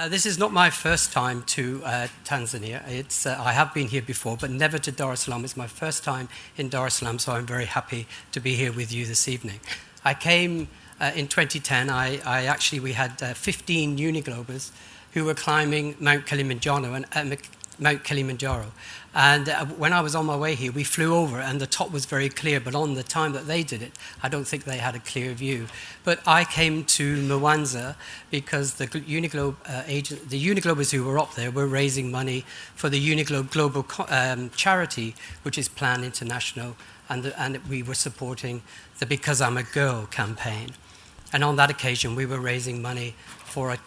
This is not my first time to Tanzania. I have been here before, but never to Dar es Salaam. It's my first time in Dar es Salaam, so I'm very happy to be here with you this evening. I came in 2010. We had 15 UNIGLOBers who were climbing Mount Kilimanjaro, and when I was on my way here, we flew over, and the top was very clear, but on the time that they did it, I don't think they had a clear view. But I came to Mwanza because the UNIGLOBers who were up there were raising money for the UNIGLOBE Global Charity, which is Plan International, and we were supporting the Because I'm a Girl campaign. And on that occasion, we were raising money for a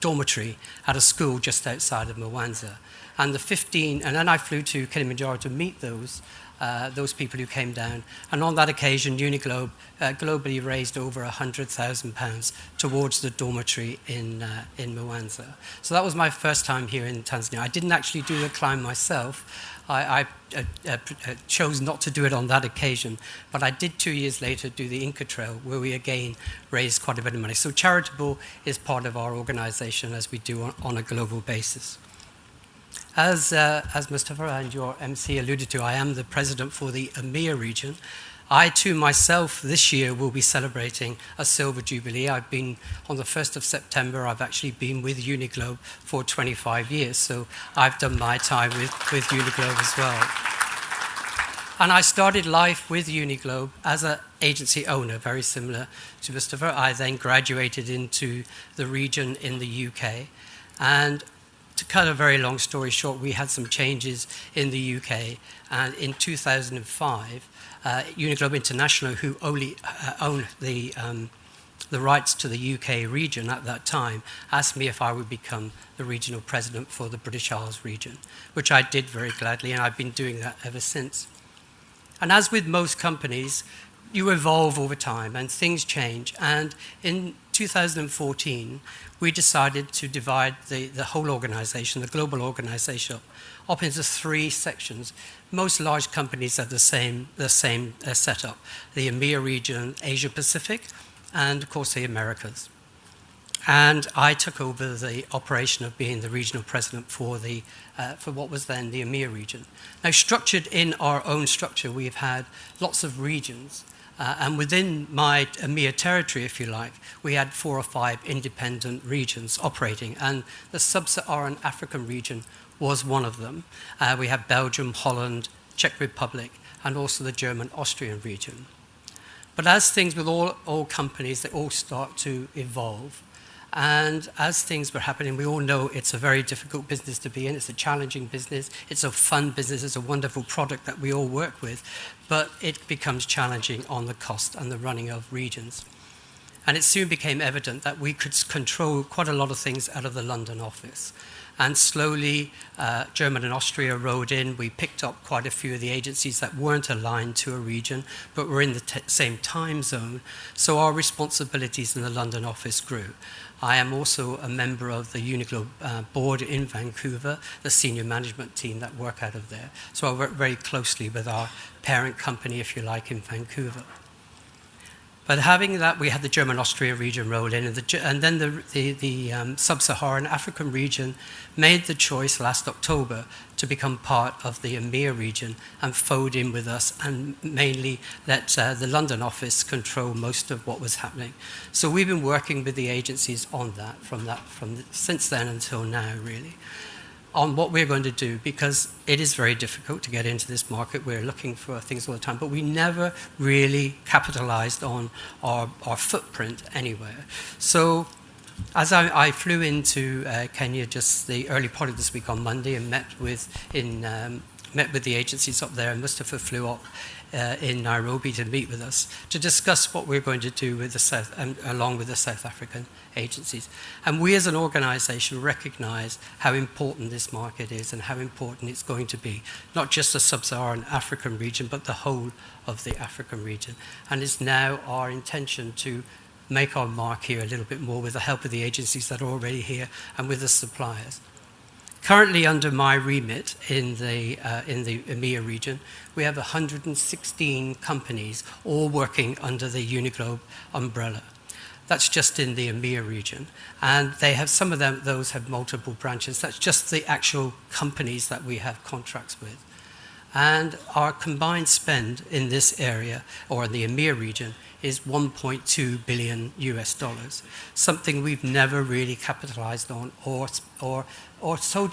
dormitory at a school just outside of Mwanza. And then I flew to Kilimanjaro to meet those people who came down. And on that occasion, UNIGLOBE globally raised over £100,000 towards the dormitory in Mwanza. So that was my first time here in Tanzania. I didn't actually do the climb myself. I chose not to do it on that occasion, but I did 2 years later do the Inca Trail, where we again raised quite a bit of money. So charitable is part of our organization, as we do on a global basis. As Mustafa and your MC alluded to, I am the president for the EMEA region. I too myself this year will be celebrating a silver jubilee. I've been on the 1st of September, I've actually been with UNIGLOBE for 25 years, so I've done my time with UNIGLOBE as well. And I started life with UNIGLOBE as an agency owner, very similar to Mustafa. I then graduated into the region in the UK. And to cut a very long story short, we had some changes in the UK. And in 2005, UNIGLOBE International, who only owned the rights to the UK region at that time, asked me if I would become the regional president for the British Isles region, which I did very gladly, and I've been doing that ever since. And as with most companies, you evolve over time and things change. And in 2014, we decided to divide the whole organization, the global organization, up into 3 sections. Most large companies have the same setup: the EMEA region, Asia Pacific, and of course the Americas. And I took over the operation of being the regional president for what was then the EMEA region. Now, structured in our own structure, we've had lots of regions. And within my EMEA territory, if you like, we had 4 or 5 independent regions operating. And the Sub-Saharan African region was one of them. We have Belgium, Holland, Czech Republic, and also the German-Austrian region. But as things with all companies, they all start to evolve. And as things were happening, we all know it's a very difficult business to be in. It's a challenging business. It's a fun business. It's a wonderful product that we all work with. But it becomes challenging on the cost and the running of regions. And it soon became evident that we could control quite a lot of things out of the London office. And slowly, Germany and Austria rode in. We picked up quite a few of the agencies that weren't aligned to a region, but were in the same time zone. So our responsibilities in the London office grew. I am also a member of the UNIGLOBE board in Vancouver, the senior management team that work out of there. So I work very closely with our parent company, if you like, in Vancouver. But having that, we had the German-Austria region roll in, and then the Sub-Saharan African region made the choice last October to become part of the EMEA region and fold in with us, and mainly let the London office control most of what was happening. So we've been working with the agencies on that since then until now, really, on what we're going to do, because it is very difficult to get into this market. We're looking for things all the time, but we never really capitalized on our footprint anywhere. So as I flew into Kenya just the early part of this week on Monday and met with the agencies up there, and Mustafa flew up in Nairobi to meet with us to discuss what we're going to do with along with the South African agencies. And we as an organization recognize how important this market is and how important it's going to be, not just the Sub-Saharan African region, but the whole of the African region. And it's now our intention to make our mark here a little bit more with the help of the agencies that are already here and with the suppliers. Currently, under my remit in the EMEA region, we have 116 companies all working under the UNIGLOBE umbrella. That's just in the EMEA region. And they have, some of them, those have multiple branches. That's just the actual companies that we have contracts with. And our combined spend in this area, or in the EMEA region, is 1.2 billion US dollars, something we've never really capitalized on or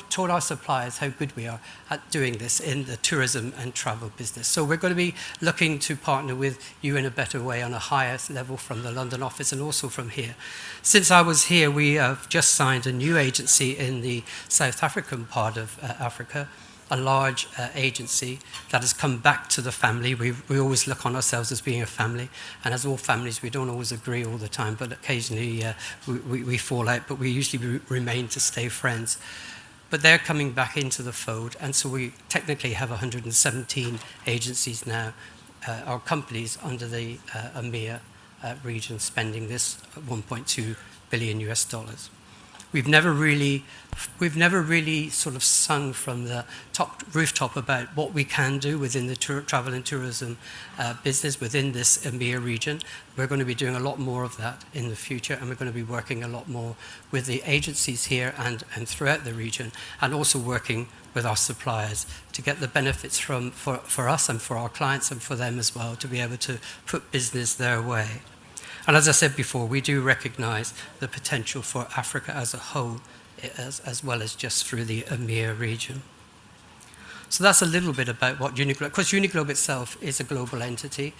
told our suppliers how good we are at doing this in the tourism and travel business. So we're going to be looking to partner with you in a better way on a higher level from the London office and also from here. Since I was here, we have just signed a new agency in the South African part of Africa, a large agency that has come back to the family. We always look on ourselves as being a family, and as all families, we don't always agree all the time, but occasionally we fall out, but we usually remain to stay friends. But they're coming back into the fold, and so we technically have 117 agencies now, our companies under the EMEA region spending this 1.2 billion US dollars. We've never really sort of sung from the rooftop about what we can do within the travel and tourism business within this EMEA region. We're going to be doing a lot more of that in the future, and we're going to be working a lot more with the agencies here and throughout the region, and also working with our suppliers to get the benefits for us and for our clients and for them as well, to be able to put business their way. And as I said before, we do recognize the potential for Africa as a whole, as well as just through the EMEA region. So that's a little bit about what UNIGLOBE, because UNIGLOBE itself is a global entity.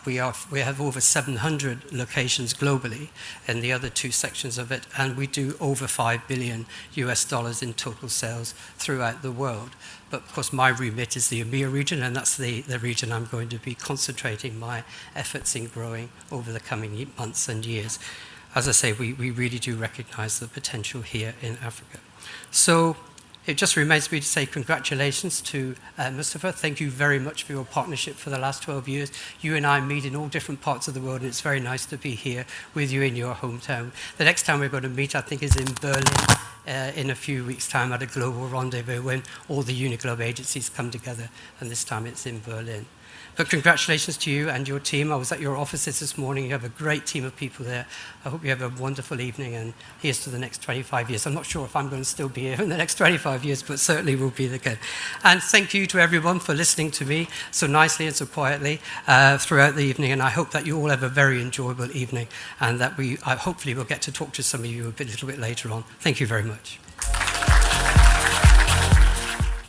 We have over 700 locations globally in the other two sections of it, and we do over 5 billion US dollars in total sales throughout the world. But of course, my remit is the EMEA region, and that's the region I'm going to be concentrating my efforts in growing over the coming months and years. As I say, we really do recognize the potential here in Africa. So it just remains me to say congratulations to Mustafa. Thank you very much for your partnership for the last 12 years. You and I meet in all different parts of the world, and it's very nice to be here with you in your hometown. The next time we're going to meet, I think, is in Berlin in a few weeks' time at a global rendezvous when all the UNIGLOBE agencies come together, and this time it's in Berlin. But congratulations to you and your team. I was at your offices this morning. You have a great team of people there. I hope you have a wonderful evening, and here's to the next 25 years. I'm not sure if I'm going to still be here in the next 25 years, but certainly will be the case. And thank you to everyone for listening to me so nicely and so quietly throughout the evening. And I hope that you all have a very enjoyable evening, and that I hopefully will get to talk to some of you a little bit later on. Thank you very much.